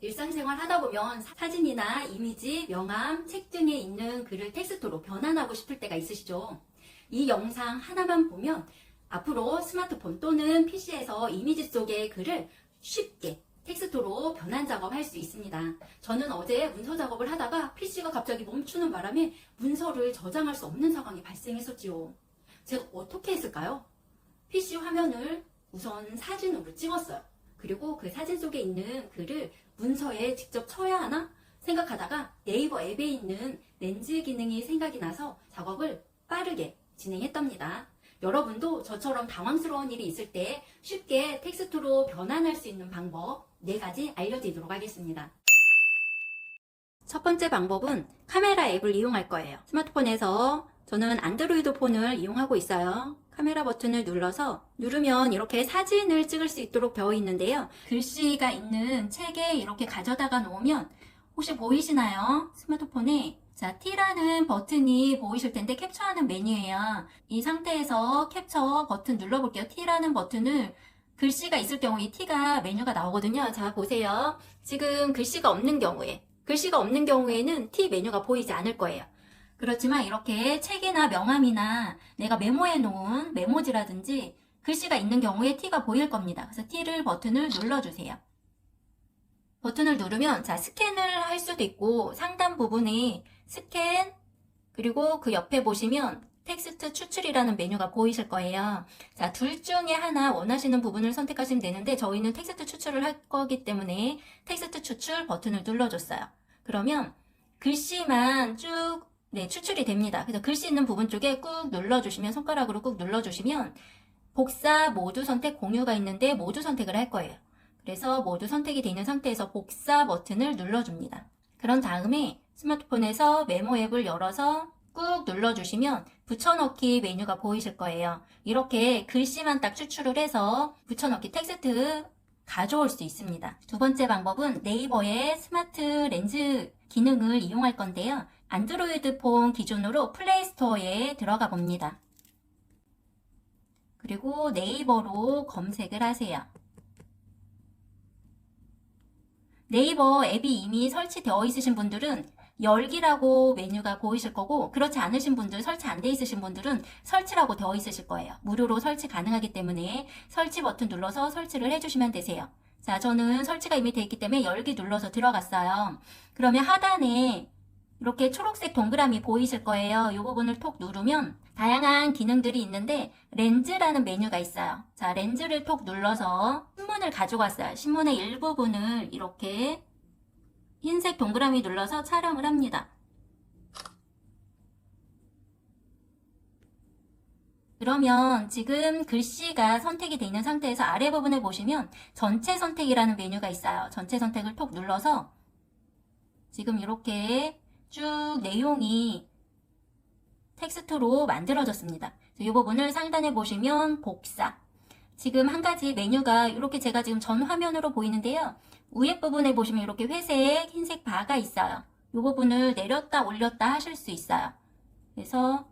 일상생활 하다 보면 사진이나 이미지, 명함, 책 등에 있는 글을 텍스트로 변환하고 싶을 때가 있으시죠? 이 영상 하나만 보면 앞으로 스마트폰 또는 PC에서 이미지 속의 글을 쉽게 텍스트로 변환 작업할 수 있습니다. 저는 어제 문서 작업을 하다가 PC가 갑자기 멈추는 바람에 문서를 저장할 수 없는 상황이 발생했었지요. 제가 어떻게 했을까요? PC 화면을 우선 사진으로 찍었어요. 그리고 그 사진 속에 있는 글을 문서에 직접 쳐야 하나 생각하다가 네이버 앱에 있는 렌즈 기능이 생각이 나서 작업을 빠르게 진행했답니다. 여러분도 저처럼 당황스러운 일이 있을 때 쉽게 텍스트로 변환할 수 있는 방법 4가지 알려드리도록 하겠습니다. 첫 번째 방법은 카메라 앱을 이용할 거예요. 스마트폰에서 저는 안드로이드 폰을 이용하고 있어요. 카메라 버튼을 누르면 이렇게 사진을 찍을 수 있도록 되어 있는데요. 글씨가 있는 책에 이렇게 가져다가 놓으면 혹시 보이시나요? 스마트폰에 T라는 버튼이 보이실 텐데 캡처하는 메뉴예요. 이 상태에서 캡처 버튼 눌러볼게요. T라는 버튼을 글씨가 있을 경우 이 T가 메뉴가 나오거든요. 자, 보세요. 지금 글씨가 없는 경우에는 T 메뉴가 보이지 않을 거예요. 그렇지만 이렇게 책이나 명함이나 내가 메모해 놓은 메모지라든지 글씨가 있는 경우에 T가 보일 겁니다. 그래서 T를 버튼을 눌러주세요. 버튼을 누르면 스캔을 할 수도 있고 상단 부분에 스캔 그리고 그 옆에 보시면 텍스트 추출이라는 메뉴가 보이실 거예요. 둘 중에 하나 원하시는 부분을 선택하시면 되는데 저희는 텍스트 추출을 할 거기 때문에 텍스트 추출 버튼을 눌러줬어요. 그러면 글씨만 쭉 추출이 됩니다. 그래서 글씨 있는 부분 쪽에 꾹 눌러주시면 손가락으로 꾹 눌러주시면 복사 모두 선택 공유가 있는데 모두 선택을 할 거예요. 그래서 모두 선택이 되어 있는 상태에서 복사 버튼을 눌러줍니다. 그런 다음에 스마트폰에서 메모 앱을 열어서 꾹 눌러주시면 붙여넣기 메뉴가 보이실 거예요. 이렇게 글씨만 딱 추출을 해서 붙여넣기 텍스트 가져올 수 있습니다. 두 번째 방법은 네이버의 스마트 렌즈 기능을 이용할 건데요. 안드로이드 폰 기준으로 플레이스토어에 들어가 봅니다. 그리고 네이버로 검색을 하세요. 네이버 앱이 이미 설치되어 있으신 분들은 열기라고 메뉴가 보이실 거고 그렇지 않으신 분들, 설치 안 돼 있으신 분들은 설치라고 되어 있으실 거예요. 무료로 설치 가능하기 때문에 설치 버튼 눌러서 설치를 해주시면 되세요. 저는 설치가 이미 되어 있기 때문에 열기 눌러서 들어갔어요. 그러면 하단에 이렇게 초록색 동그라미 보이실 거예요. 이 부분을 톡 누르면 다양한 기능들이 있는데 렌즈라는 메뉴가 있어요. 렌즈를 톡 눌러서 신문을 가지고 왔어요. 신문의 일부분을 이렇게 흰색 동그라미 눌러서 촬영을 합니다. 그러면 지금 글씨가 선택이 되어 있는 상태에서 아래 부분에 보시면 전체 선택이라는 메뉴가 있어요. 전체 선택을 톡 눌러서 지금 이렇게 쭉 내용이 텍스트로 만들어졌습니다. 이 부분을 상단에 보시면 복사. 지금 한 가지 메뉴가 이렇게 제가 지금 전 화면으로 보이는데요. 위에 부분에 보시면 이렇게 회색, 흰색 바가 있어요. 이 부분을 내렸다 올렸다 하실 수 있어요. 그래서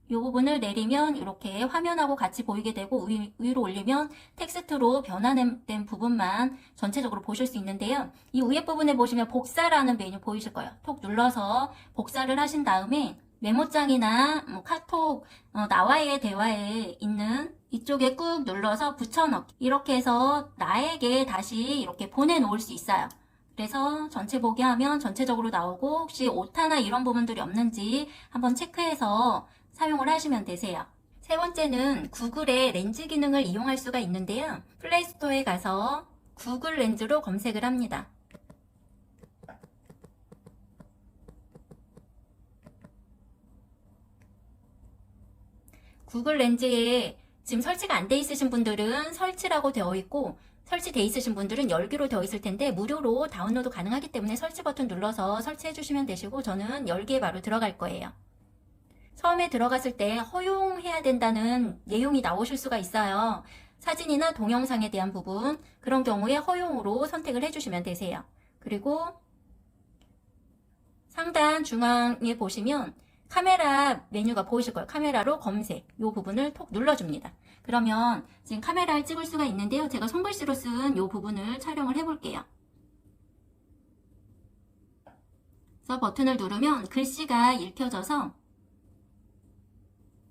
이 부분을 내리면 이렇게 화면하고 같이 보이게 되고 위로 올리면 텍스트로 변환된 부분만 전체적으로 보실 수 있는데요. 이 위에 부분에 보시면 복사라는 메뉴 보이실 거예요. 톡 눌러서 복사를 하신 다음에 메모장이나 카톡, 나와의 대화에 있는 이쪽에 꾹 눌러서 붙여넣기 이렇게 해서 나에게 다시 이렇게 보내놓을 수 있어요. 그래서 전체 보기 하면 전체적으로 나오고 혹시 오타나 이런 부분들이 없는지 한번 체크해서 사용을 하시면 되세요. 세 번째는 구글의 렌즈 기능을 이용할 수가 있는데요. 플레이스토어에 가서 구글 렌즈로 검색을 합니다. 구글 렌즈에 지금 설치가 안 돼 있으신 분들은 설치라고 되어 있고 설치돼 있으신 분들은 열기로 되어 있을 텐데 무료로 다운로드 가능하기 때문에 설치 버튼 눌러서 설치해 주시면 되시고 저는 열기에 바로 들어갈 거예요. 처음에 들어갔을 때 허용해야 된다는 내용이 나오실 수가 있어요. 사진이나 동영상에 대한 부분 그런 경우에 허용으로 선택을 해주시면 되세요. 그리고 상단 중앙에 보시면 카메라 메뉴가 보이실 거예요. 카메라로 검색 이 부분을 톡 눌러줍니다. 그러면 지금 카메라를 찍을 수가 있는데요. 제가 손글씨로 쓴 이 부분을 촬영을 해볼게요. 그래서 버튼을 누르면 글씨가 읽혀져서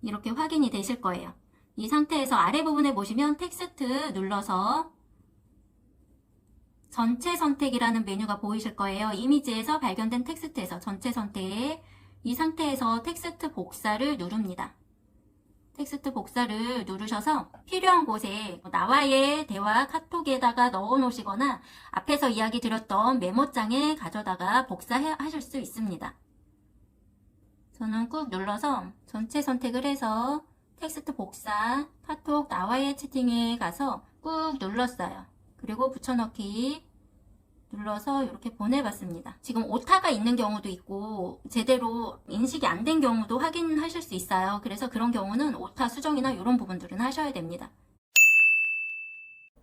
이렇게 확인이 되실 거예요. 이 상태에서 아래 부분에 보시면 텍스트 눌러서 전체 선택이라는 메뉴가 보이실 거예요. 이미지에서 발견된 텍스트에서 전체 선택. 이 상태에서 텍스트 복사를 누릅니다. 텍스트 복사를 누르셔서 필요한 곳에 나와의 대화 카톡에다가 넣어 놓으시거나 앞에서 이야기 드렸던 메모장에 가져다가 복사하실 수 있습니다. 저는 꾹 눌러서 전체 선택을 해서 텍스트 복사, 카톡 나와의 채팅에 가서 꾹 눌렀어요. 그리고 붙여넣기 눌러서 이렇게 보내봤습니다. 지금 오타가 있는 경우도 있고 제대로 인식이 안 된 경우도 확인하실 수 있어요. 그래서 그런 경우는 오타 수정이나 이런 부분들은 하셔야 됩니다.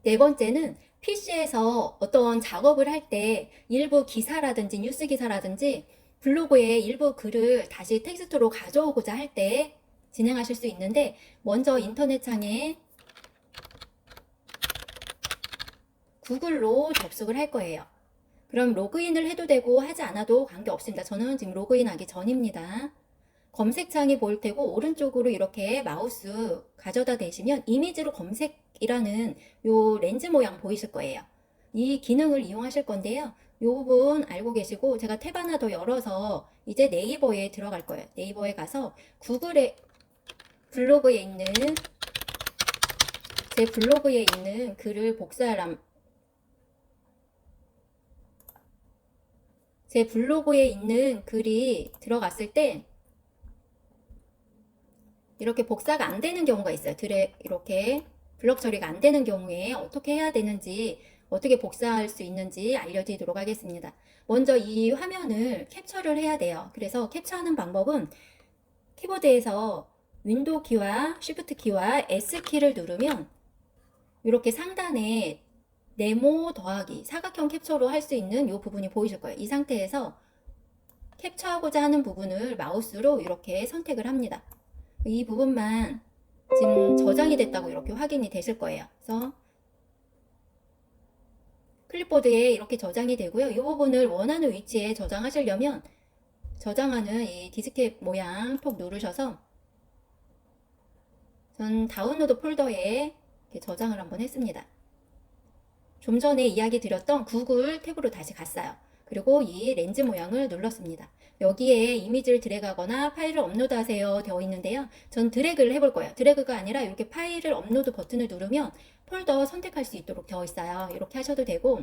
네 번째는 PC에서 어떤 작업을 할 때 일부 기사라든지 뉴스 기사라든지 블로그에 일부 글을 다시 텍스트로 가져오고자 할 때 진행하실 수 있는데, 먼저 인터넷 창에 구글로 접속을 할 거예요. 그럼 로그인을 해도 되고 하지 않아도 관계없습니다. 저는 지금 로그인하기 전입니다. 검색창이 보일 테고 오른쪽으로 이렇게 마우스 가져다 대시면 이미지로 검색이라는 요 렌즈 모양 보이실 거예요. 이 기능을 이용하실 건데요. 이 부분 알고 계시고 제가 탭 하나 더 열어서 이제 네이버에 들어갈 거예요. 네이버에 가서 구글의 블로그에 있는 제 블로그에 있는 글을 제 블로그에 있는 글이 들어갔을 때 이렇게 복사가 안 되는 경우가 있어요. 이렇게 블럭 처리가 안 되는 경우에 어떻게 해야 되는지, 어떻게 복사할 수 있는지 알려드리도록 하겠습니다. 먼저 이 화면을 캡처를 해야 돼요. 그래서 캡처하는 방법은 키보드에서 윈도우 키와 쉬프트 키와 S 키를 누르면 이렇게 상단에 네모 더하기 사각형 캡처로 할 수 있는 이 부분이 보이실 거예요. 이 상태에서 캡처하고자 하는 부분을 마우스로 이렇게 선택을 합니다. 이 부분만 지금 저장이 됐다고 이렇게 확인이 되실 거예요. 그래서 클립보드에 이렇게 저장이 되고요. 이 부분을 원하는 위치에 저장하시려면 저장하는 이 디스켓 모양 톡 누르셔서 전 다운로드 폴더에 이렇게 저장을 한번 했습니다. 좀 전에 이야기 드렸던 구글 탭으로 다시 갔어요. 그리고 이 렌즈 모양을 눌렀습니다. 여기에 이미지를 드래그하거나 파일을 업로드하세요 되어 있는데요. 전 드래그를 해볼 거예요. 드래그가 아니라 이렇게 파일을 업로드 버튼을 누르면 폴더 선택할 수 있도록 되어 있어요. 이렇게 하셔도 되고,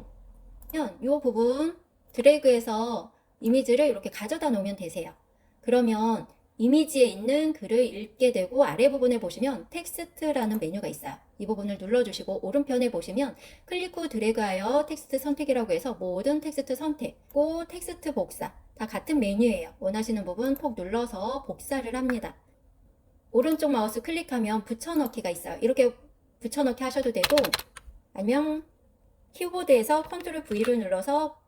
이 부분 드래그해서 이미지를 이렇게 가져다 놓으면 되세요. 그러면 이미지에 있는 글을 읽게 되고 아래 부분에 보시면 텍스트라는 메뉴가 있어요. 이 부분을 눌러주시고 오른편에 보시면 클릭 후 드래그하여 텍스트 선택이라고 해서 모든 텍스트 선택, 고 텍스트 복사 다 같은 메뉴예요. 원하시는 부분 톡 눌러서 복사를 합니다. 오른쪽 마우스 클릭하면 붙여넣기가 있어요. 이렇게 붙여넣기 하셔도 되고, 아니면 키보드에서 컨트롤 V를 눌러서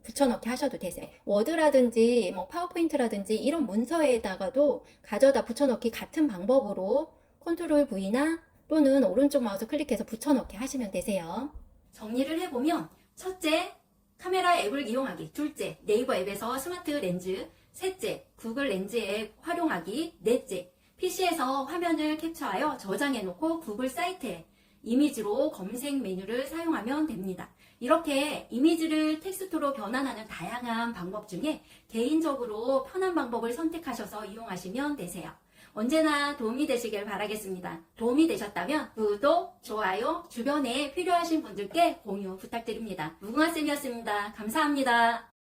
붙여넣기 하셔도 되세요. 워드라든지 뭐 파워포인트라든지 이런 문서에다가도 가져다 붙여넣기 같은 방법으로 컨트롤 V나 또는 오른쪽 마우스 클릭해서 붙여넣기 하시면 되세요. 정리를 해보면, 첫째, 카메라 앱을 이용하기. 둘째, 네이버 앱에서 스마트 렌즈. 셋째, 구글 렌즈 앱 활용하기. 넷째, PC에서 화면을 캡처하여 저장해놓고 구글 사이트에 이미지로 검색 메뉴를 사용하면 됩니다. 이렇게 이미지를 텍스트로 변환하는 다양한 방법 중에 개인적으로 편한 방법을 선택하셔서 이용하시면 되세요. 언제나 도움이 되시길 바라겠습니다. 도움이 되셨다면 구독, 좋아요, 주변에 필요하신 분들께 공유 부탁드립니다. 무궁화쌤이었습니다. 감사합니다.